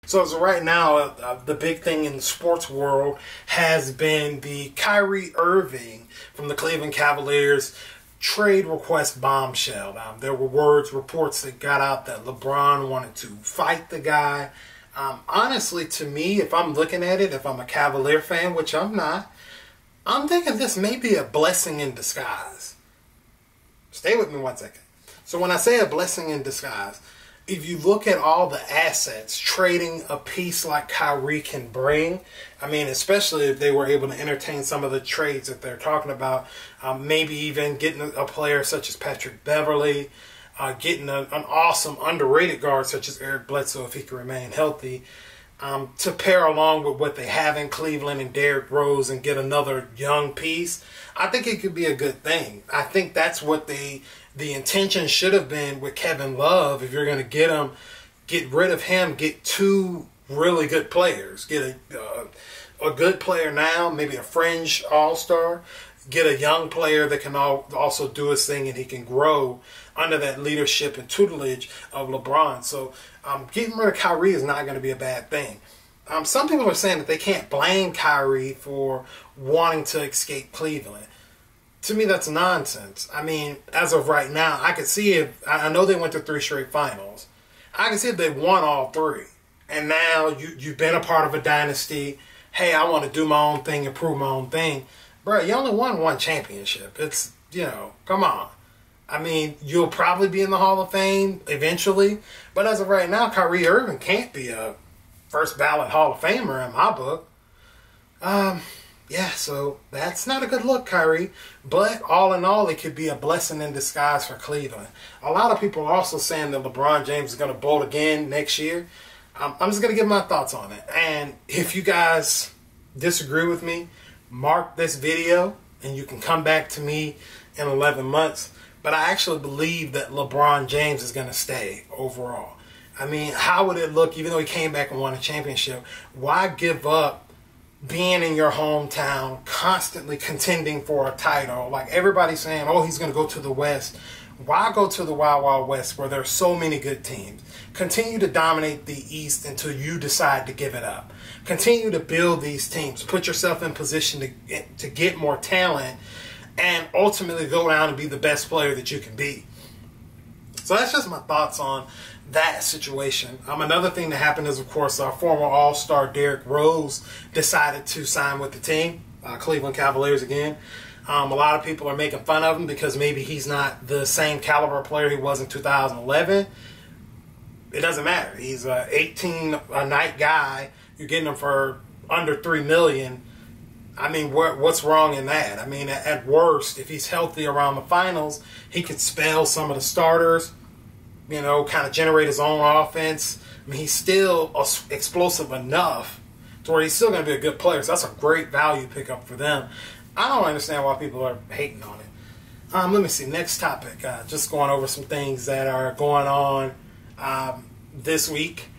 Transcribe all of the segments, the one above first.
So as of right now, the big thing in the sports world has been the Kyrie Irving from the Cleveland Cavaliers trade request bombshell. There were reports that got out that LeBron wanted to fight the guy. Honestly, to me, if I'm looking at it, if I'm a Cavalier fan, which I'm not, I'm thinking this may be a blessing in disguise. Stay with me one second. So when I say a blessing in disguise, if you look at all the assets trading a piece like Kyrie can bring, I mean, especially if they were able to entertain some of the trades that they're talking about, maybe even getting a player such as Patrick Beverley, getting an awesome underrated guard such as Eric Bledsoe if he can remain healthy, to pair along with what they have in Cleveland and Derrick Rose and get another young piece, I think it could be a good thing. I think that's what the intention should have been with Kevin Love. If you're going to get him, get rid of him, get two really good players. Get a good player now, maybe a fringe all-star. Get a young player that can also do his thing and he can grow under that leadership and tutelage of LeBron. So getting rid of Kyrie is not going to be a bad thing. Some people are saying that they can't blame Kyrie for wanting to escape Cleveland. To me, that's nonsense. I mean, as of right now, I could see if, I know they went to 3 straight finals. I can see if they won all 3. And now you've been a part of a dynasty. Hey, I want to do my own thing and prove my own thing. Bro, you only won 1 championship. It's, come on. I mean, you'll probably be in the Hall of Fame eventually. But as of right now, Kyrie Irving can't be a first ballot Hall of Famer in my book. Yeah, so that's not a good look, Kyrie. But all in all, it could be a blessing in disguise for Cleveland. A lot of people are also saying that LeBron James is going to bolt again next year. I'm just going to give my thoughts on it. And if you guys disagree with me, mark this video and you can come back to me in 11 months. But I actually believe that LeBron James is going to stay overall. I mean, how would it look, even though he came back and won a championship? Why give up being in your hometown, constantly contending for a title? Like everybody's saying, oh, he's going to go to the West. Why go to the Wild Wild West where there are so many good teams? Continue to dominate the East until you decide to give it up. Continue to build these teams. Put yourself in position to get more talent and ultimately go down and be the best player that you can be. So that's just my thoughts on that situation. Another thing that happened is, of course, our former All-Star Derrick Rose decided to sign with the team, Cleveland Cavaliers again. A lot of people are making fun of him because maybe he's not the same caliber player he was in 2011. It doesn't matter. He's an 18-a-night guy. You're getting him for under $3 million. I mean, what's wrong in that? I mean, at worst, if he's healthy around the finals, he could spell some of the starters, kind of generate his own offense. I mean, he's still explosive enough to where he's still going to be a good player. So that's a great value pickup for them. I don't understand why people are hating on it. Let me see. Next topic. Just going over some things that are going on this week.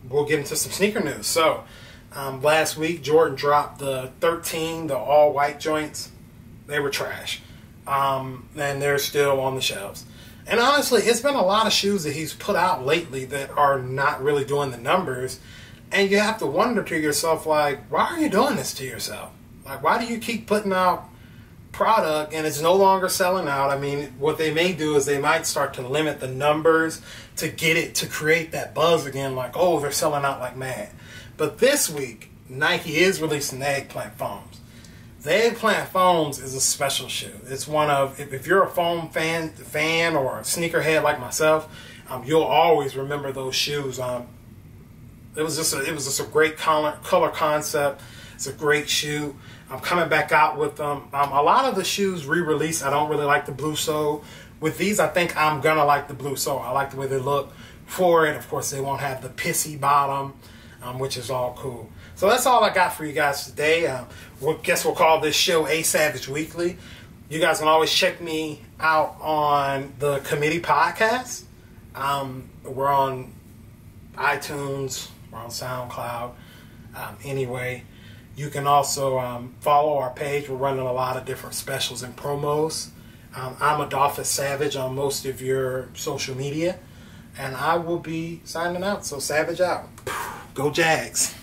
We'll get into some sneaker news. So, last week, Jordan dropped the 13, the all-white joints. They were trash. And they're still on the shelves. And honestly, it's been a lot of shoes that he's put out lately that are not really doing the numbers. And you have to wonder to yourself, like, why are you doing this to yourself? Like, why do you keep putting out product and it's no longer selling out? I mean, what they may do is they might start to limit the numbers to get it to create that buzz again, like, oh, they're selling out like mad. But this week, Nike is releasing the eggplant foams. The eggplant foams is a special shoe. It's one of, if you're a foam fan or a sneakerhead like myself, you'll always remember those shoes. It was just a great color concept. It's a great shoe. I'm coming back out with them. A lot of the shoes re-release. I don't really like the blue sole. With these, I think I'm going to like the blue sole. I like the way they look for it. Of course, they won't have the pissy bottom, which is all cool. So that's all I got for you guys today. Guess we'll call this show A Savage Weekly. You guys can always check me out on the Committee Podcast. We're on iTunes. We're on SoundCloud. Anyway, you can also follow our page. We're running a lot of different specials and promos. I'm Adolphus Savage on most of your social media. And I will be signing out. So Savage out. Go Jags.